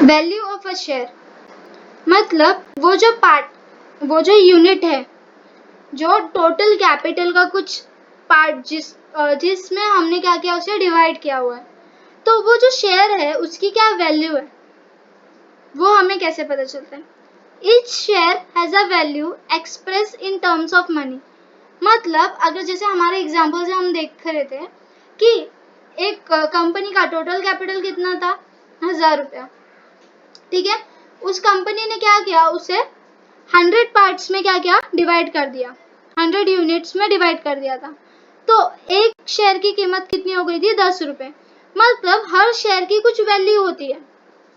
Value of a share मतलब वो जो यूनिट है, जो टोटल कैपिटल का कुछ पार्ट जिसमें हमने क्या किया, उसे डिवाइड किया हुआ है, तो वो जो शेयर है उसकी क्या वैल्यू है, वो हमें कैसे पता चलता है। Each share has a value express in terms of money. मतलब अगर जैसे हमारे एग्जाम्पल से हम देख रहे थे कि एक कंपनी का टोटल कैपिटल कितना था, 1000 रुपया, ठीक है। उस कंपनी ने क्या किया, उसे 100 पार्ट्स में क्या किया, डिवाइड कर दिया, 100 यूनिट्स में डिवाइड कर दिया था। तो एक शेयर की कीमत कितनी हो गई थी, 10 रुपए। मतलब हर शेयर की कुछ वैल्यू होती है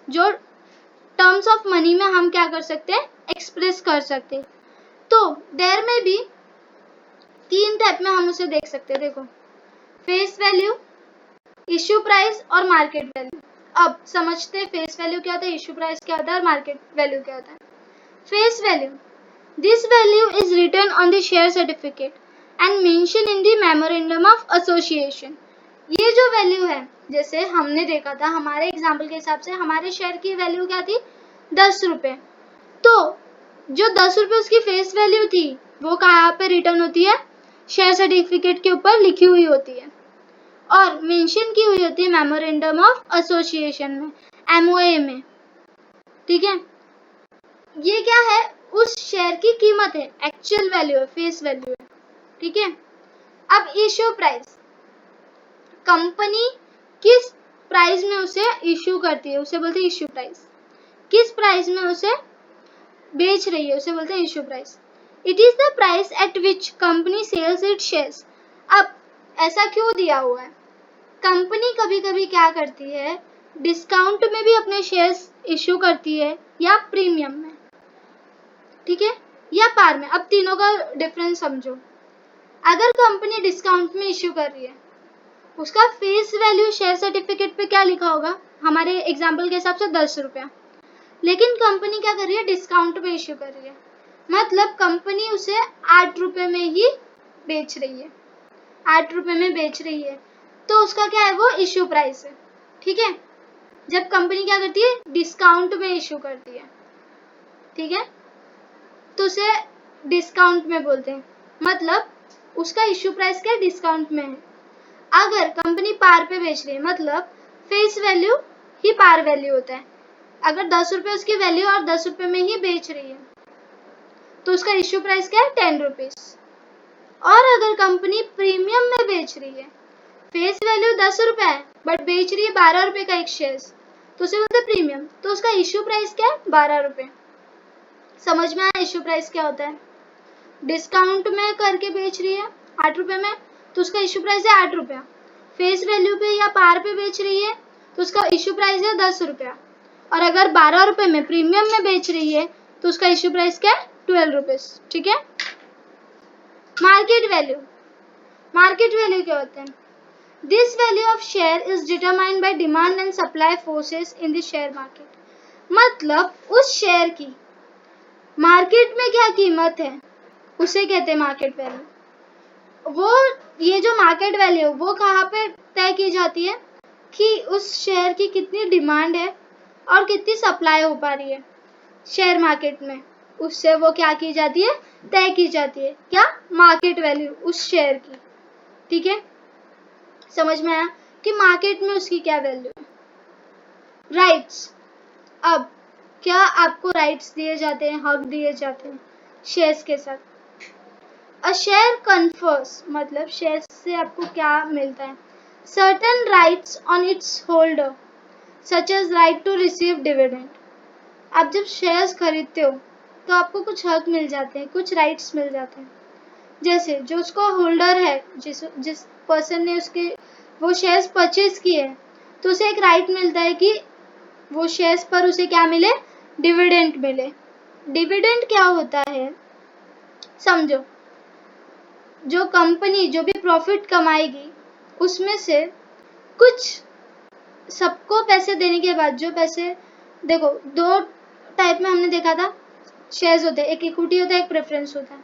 जो टर्म्स ऑफ मनी में हम क्या कर सकते हैं, एक्सप्रेस कर सकते हैं। तो देयर में भी 3 टाइप में हम उसे देख सकते हैं। देखो, फेस वैल्यू, इश्यू प्राइस और मार्केट वैल्यू। अब समझते हैं फेस वैल्यू क्या होता है, इश्यू प्राइस क्या होता है और मार्केट वैल्यू क्या होता है। Face value, this value is written on the share certificate and mention in the memorandum of association. ये जो वैल्यू है, जैसे हमने देखा था हमारे एग्जाम्पल के हिसाब से, हमारे शेयर की वैल्यू क्या थी, 10 रुपए। तो जो 10 रुपए उसकी फेस वैल्यू थी, वो कहाँ पे रिटर्न होती है, शेयर सर्टिफिकेट के ऊपर लिखी हुई होती है और मेंशन की हुई होती है मेमोरेंडम ऑफ एसोसिएशन में, एमओए में, ठीक है। ये क्या है, उस शेयर की कीमत है, एक्चुअल वैल्यू है, फेस वैल्यू है, ठीक है। अब इश्यू प्राइस, कंपनी किस प्राइस में उसे इश्यू करती है, उसे बोलते हैं इश्यू प्राइस। किस प्राइस में उसे बेच रही है, उसे बोलते हैं issue price. It is the price at which company sells its shares. अब ऐसा क्यों दिया हुआ है, कंपनी कभी कभी क्या करती है, डिस्काउंट में भी अपने शेयर्स इश्यू करती है या प्रीमियम में, ठीक है, या पार में। अब तीनों का डिफरेंस समझो। अगर कंपनी डिस्काउंट में इश्यू कर रही है, उसका फेस वैल्यू शेयर सर्टिफिकेट पे क्या लिखा होगा, हमारे एग्जाम्पल के हिसाब से 10 रुपया। लेकिन कंपनी क्या कर रही है, डिस्काउंट में इश्यू कर रही है, मतलब कंपनी उसे 8 रुपए में ही बेच रही है, 8 रुपए में बेच रही है, तो उसका क्या है, वो इश्यू प्राइस है, ठीक है। जब कंपनी क्या करती है, डिस्काउंट में इश्यू करती है, ठीक है, तो उसे डिस्काउंट में बोलते हैं, मतलब उसका इश्यू प्राइस क्या, डिस्काउंट में है। अगर कंपनी पार पे बेच रही है, मतलब फेस वैल्यू ही पार वैल्यू होता है। अगर 10 रुपए उसकी वैल्यू और 10 रुपए में ही बेच रही है, तो उसका इश्यू प्राइस क्या है, 10 रुपीज। और अगर कंपनी प्रीमियम में बेच रही है, फेस वैल्यू 10 रुपए है बट बेच रही है 12 रुपए का एक शेयर, तो उसे बोलते हैं प्रीमियम, तो उसका इश्यू प्राइस क्या है, 12 रुपए। समझ में आया इश्यू प्राइस क्या होता है। डिस्काउंट में करके बेच रही है 8 रुपए में, तो उसका इश्यू प्राइस है 8 रुपया। फेस वैल्यू पे या पार पे बेच रही है, तो उसका इश्यू प्राइस है 10 रुपया। और अगर 12 रुपए में प्रीमियम में बेच रही है, तो उसका इश्यू प्राइस क्या है, 12 रुपीज, ठीक है। मार्केट वैल्यू, मार्केट वैल्यू क्या होते हैं, this value of share is determined by demand and supply forces in the share market. मतलब उस शेयर की मार्केट में क्या कीमत है, उसे कहते हैं मार्केट वैल्यू। वो ये जो मार्केट वैल्यू वो कहाँ पे तय की जाती है, कि उस शेयर की कितनी डिमांड है और कितनी सप्लाई हो पा रही है शेयर मार्केट में, उससे वो क्या की जाती है, तय की जाती है, क्या, मार्केट वैल्यू उस शेयर की, ठीक है। समझ में आया कि मार्केट में उसकी क्या वैल्यू है। राइट्स, अब क्या आपको राइट्स दिए जाते हैं, हक दिए जाते हैं शेयर्स के साथ। अ शेयर कन्फर्स, मतलब शेयर से आपको क्या मिलता है, certain rights on its holder such as right to receive dividend. आप जब शेयर्स खरीदते हो तो आपको कुछ हक मिल जाते हैं, कुछ राइट्स मिल जाते हैं। जैसे जो उसका होल्डर है, जिस पर्सन ने उसके वो शेयर्स परचेज किए हैं, तो उसे एक राइट मिलता है कि वो शेयर्स पर उसे क्या मिले, डिविडेंड मिले। डिविडेंड क्या होता है, समझो, जो कंपनी जो भी प्रॉफिट कमाएगी उसमें से कुछ सबको पैसे देने के बाद, जो पैसे, देखो 2 टाइप में हमने देखा था शेयर्स होते हैं, एक इक्विटी होता है, एक प्रेफरेंस होता है।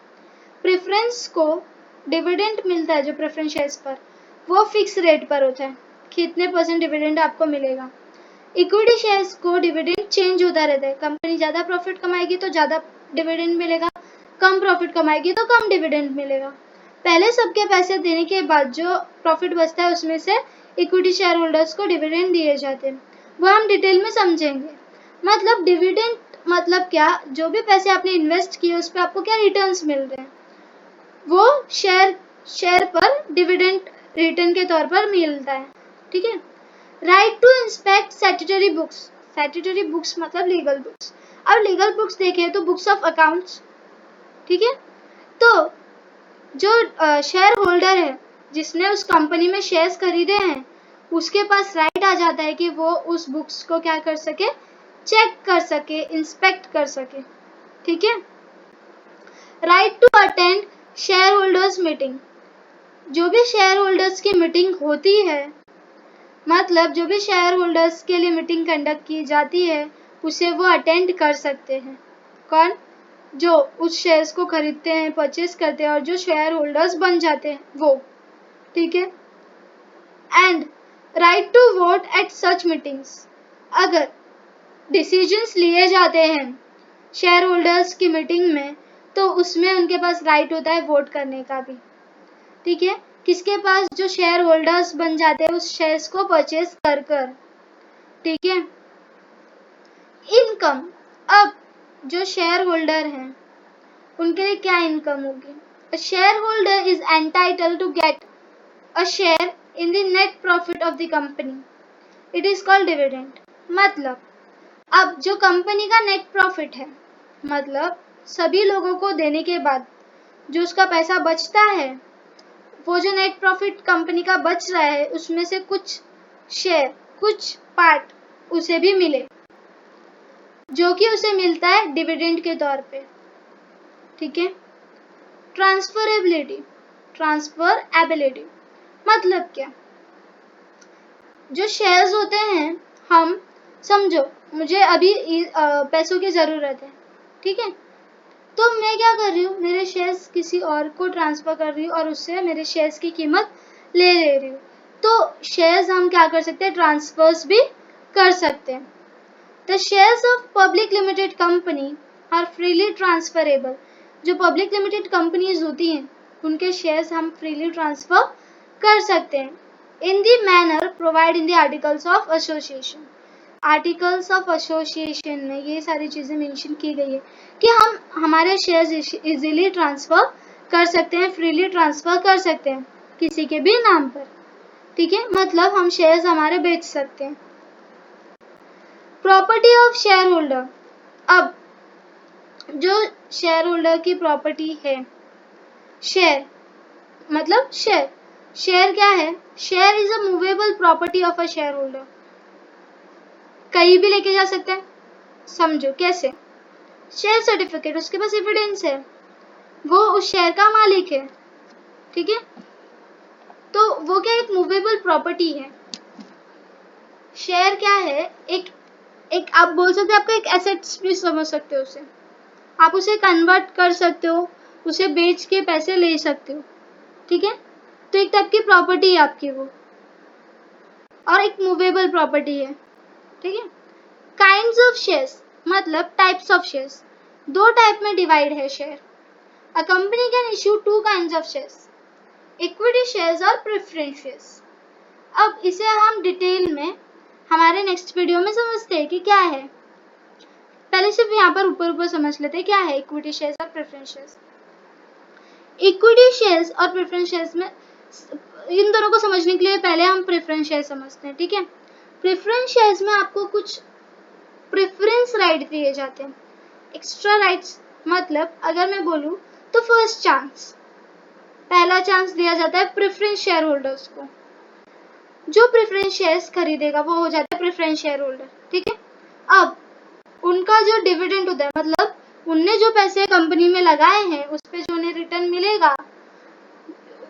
प्रेफरेंस को डिविडेंड मिलता है जो प्रेफरेंस शेयर्स पर, वो फिक्स रेट पर होता है कि इतने % डिविडेंड आपको मिलेगा। इक्विटी शेयर्स को डिविडेंड चेंज होता रहता है। कंपनी ज़्यादा प्रॉफिट कमाएगी तो ज़्यादा डिविडेंड मिलेगा, कम प्रॉफिट कमाएगी तो कम डिविडेंड मिलेगा। पहले सबके पैसे देने के बाद जो प्रॉफिट बचता है उसमें से इक्विटी शेयर होल्डर्स को डिविडेंड दिए जाते हैं। वो हम डिटेल में समझेंगे। मतलब डिविडेंड मतलब क्या, जो भी पैसे आपने इन्वेस्ट किए उस पर आपको क्या रिटर्न्स मिल रहे हैं, वो शेयर पर डिविडेंड रिटर्न के तौर पर मिलता है। ठीक है। Right to inspect statutory books. Statutory books मतलब लीगल बुक्स। अब लीगल बुक्स देखें तो बुक्स ऑफ अकाउंट्स। ठीक है। तो जो शेयर होल्डर है जिसने उस कंपनी में शेयर्स खरीदे हैं उसके पास राइट आ जाता है कि वो उस बुक्स को क्या कर सके, चेक कर सके, इंस्पेक्ट कर सके। ठीक है। Right to attend shareholders meeting. जो भी शेयर होल्डर्स की मीटिंग होती है, मतलब जो भी शेयर होल्डर्स के लिए मीटिंग कंडक्ट की जाती है उसे वो अटेंड कर सकते हैं। कौन? जो उस शेयर्स को खरीदते हैं, परचेज करते हैं और जो शेयर होल्डर्स बन जाते हैं वो। ठीक है। And right to vote at such meetings. अगर डिसीजंस लिए जाते हैं शेयर होल्डर्स की मीटिंग में तो उसमें उनके पास राइट होता है वोट करने का भी। ठीक है। किसके पास? जो शेयर होल्डर्स बन जाते हैं उस शेयर्स को परचेज कर कर। ठीक है। इनकम। अब जो शेयर होल्डर हैं उनके लिए क्या इनकम होगी? A shareholder is entitled to get a share in the net profit of the company. It is called dividend. मतलब अब जो कंपनी का नेट प्रॉफिट है, मतलब सभी लोगों को देने के बाद जो उसका पैसा बचता है, वो जो नेट प्रॉफिट कंपनी का बच रहा है उसमें से कुछ शेयर, कुछ पार्ट उसे भी मिले, जो कि उसे मिलता है डिविडेंड के तौर पे। ठीक है। ट्रांसफरेबिलिटी। ट्रांसफरेबिलिटी मतलब क्या? जो शेयर्स होते हैं, हम समझो मुझे अभी पैसों की ज़रूरत है। ठीक है। तो मैं क्या कर रही हूँ, मेरे शेयर्स किसी और को ट्रांसफ़र कर रही हूँ और उससे मेरे शेयर्स की कीमत ले रही हूँ। तो शेयर्स हम क्या कर सकते हैं, ट्रांसफर्स भी कर सकते हैं। The shares of public limited company are freely transferable. जो पब्लिक लिमिटेड कंपनीज होती हैं उनके शेयर्स हम फ्रीली ट्रांसफ़र कर सकते हैं in the manner provide in the articles of association. Articles of association में ये सारी चीज़ें मेंशन की गई है कि हम हमारे शेयर्स इजीली ट्रांसफ़र कर सकते हैं, फ्रीली ट्रांसफ़र कर सकते हैं किसी के भी नाम पर। ठीक है। मतलब हम शेयर्स हमारे बेच सकते हैं। Property of share holder. अब जो शेयर होल्डर की प्रॉपर्टी है, शेयर मतलब शेयर। शेयर क्या है? Share is a movable property of a share holder. कहीं भी लेके जा सकते हैं। समझो कैसे? शेयर सर्टिफिकेट, उसके पास एविडेंस है, वो उस शेयर का मालिक है। ठीक है। तो वो क्या, एक मूवेबल प्रॉपर्टी है। शेयर क्या है? एक आप बोल सकते हो, आपका एक एसेट्स भी समझ सकते हो उसे। आप उसे कन्वर्ट कर सकते हो, उसे बेच के पैसे ले सकते हो। ठीक है। तो एक टाइप की प्रॉपर्टी है आपकी वो, और एक मूवेबल प्रॉपर्टी है। ठीक है। काइंड्स ऑफ शेयर्स मतलब टाइप्स ऑफ शेयर्स। दो टाइप में डिवाइड है share. A company can issue two kinds of shares, equity shares और प्रेफरेंस शेयर्स। अब इसे हम डिटेल में हमारे नेक्स्ट वीडियो में समझते हैं कि क्या है। पहले सिर्फ यहाँ पर ऊपर समझ लेते हैं क्या है इक्विटी शेयर्स और प्रेफरेंस शेयर्स। इक्विटी शेयर्स और प्रेफरेंस शेयर्स में इन दोनों को समझने के लिए पहले हम प्रेफरेंस शेयर समझते हैं। ठीक है। प्रेफरेंस शेयर्स में आपको कुछ प्रेफरेंस राइट दिए जाते हैं, एक्स्ट्रा राइट्स। मतलब अगर मैं बोलूँ तो फर्स्ट चांस, पहला चांस दिया जाता है प्रेफरेंस शेयर होल्डर्स को। जो प्रेफरेंस शेयर्स खरीदेगा वो हो जाता है प्रेफरेंस शेयर होल्डर। ठीक है। अब उनका जो डिविडेंड होता है, मतलब उनने जो पैसे कंपनी में लगाए हैं उस पे जो उन्हें रिटर्न मिलेगा,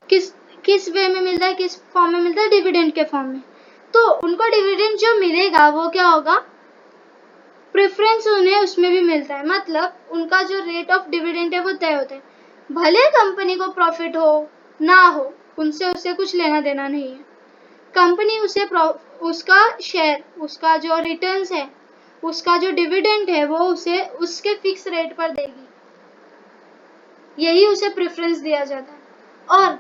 किस वे में मिलता है, किस फॉर्म में मिलता है, डिविडेंड के फॉर्म में। तो उनको डिविडेंड जो मिलेगा वो क्या होगा, प्रेफरेंस उन्हें उसमें भी मिलता है। मतलब उनका जो रेट ऑफ डिविडेंड है वो तय होता है। भले कंपनी को प्रॉफिट हो ना हो, उनसे उसे कुछ लेना देना नहीं है। कंपनी उसे उसका शेयर, उसका जो रिटर्न्स है, उसका जो डिविडेंड है वो उसे उसके फिक्स रेट पर देगी, यही उसे प्रेफरेंस दिया जाता है। और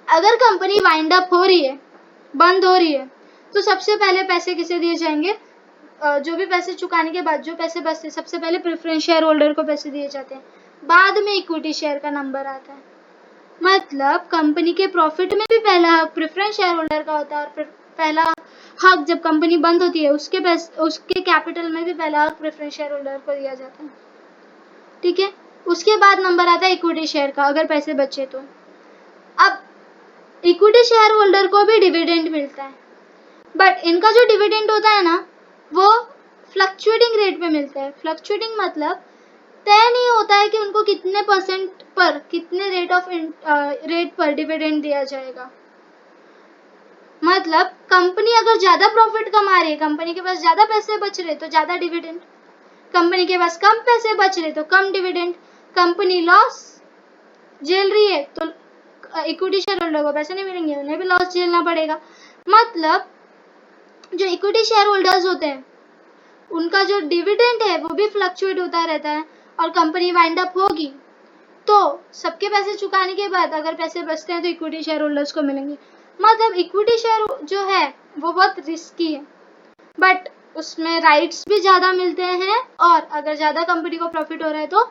अगर कंपनी वाइंड अप हो रही है, बंद हो रही है, तो सबसे पहले पैसे किसे दिए जाएंगे? जो भी पैसे चुकाने के बाद जो पैसे बचते हैं सबसे पहले प्रेफरेंस शेयर होल्डर को पैसे दिए जाते हैं, बाद में इक्विटी शेयर का नंबर आता है। मतलब कंपनी के प्रॉफिट में भी पहला हक प्रेफरेंस शेयर होल्डर का होता है और पहला हक जब कंपनी बंद होती है उसके कैपिटल में भी पहला हक प्रेफरेंस शेयर होल्डर को दिया जाता है। ठीक है, उसके बाद नंबर आता है इक्विटी शेयर का, अगर पैसे बचे तो। अब इक्विटी शेयर होल्डर को भी डिविडेंड मिलता है, बट इनका जो डिविडेंड होता है ना वो फ्लक्चुएटिंग रेट पे मिलता है। फ्लक्चुएटिंग मतलब तय नहीं होता है कि उनको कितने परसेंट पर, कितने रेट पर डिविडेंड दिया जाएगा। मतलब कंपनी अगर ज्यादा प्रॉफिट कमा रही है, कंपनी के पास ज्यादा पैसे बच रहे तो ज्यादा डिविडेंड, कंपनी के पास कम पैसे बच रहे तो कम डिविडेंड, कंपनी लॉस झेल रही है तो इक्विटी शेयर होल्डर को पैसे नहीं मिलेंगे, उन्हें भी लॉस झेलना पड़ेगा। मतलब जो इक्विटी शेयर होल्डर्स होते हैं उनका जो डिविडेंड है वो भी फ्लक्चुएट होता रहता है, और कंपनी वाइंड अप होगी तो सबके पैसे चुकाने के बाद अगर पैसे बचते हैं तो इक्विटी शेयर होल्डर्स को मिलेंगे। मतलब इक्विटी शेयर जो है वो बहुत रिस्की है, बट उसमें राइट्स भी ज्यादा मिलते हैं, और अगर ज्यादा कंपनी को प्रॉफिट हो रहा है तो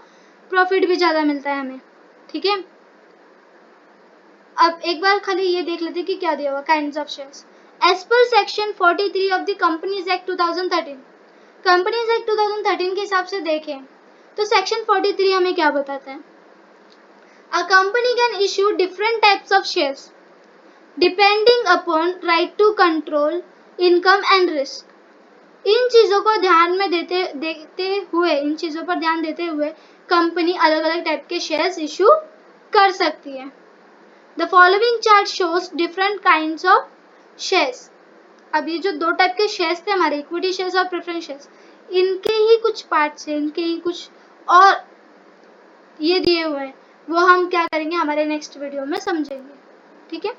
प्रॉफिट भी ज्यादा मिलता है हमें। ठीक है, अब एक बार खाली ये देख लेते कि क्या दिया हुआ kinds of shares. As per section 43 of the companies act 2013, companies act 2013 के हिसाब से देखें तो सेक्शन 43 हमें क्या बताता है? A company can issue different types of shares depending upon right to control income and risk. इन चीजों को ध्यान में इन चीजों पर ध्यान देते हुए कंपनी अलग अलग टाइप के शेयर्स इश्यू कर सकती है। The following chart shows different kinds of shares. अब ये जो दो टाइप के शेयर्स थे हमारे, इक्विटी शेयर्स और प्रेफरेंस शेयर्स, इनके ही कुछ पार्ट्स हैं, इनके ही कुछ और ये दिए हुए हैं, वो हम क्या करेंगे हमारे नेक्स्ट वीडियो में समझेंगे। ठीक है।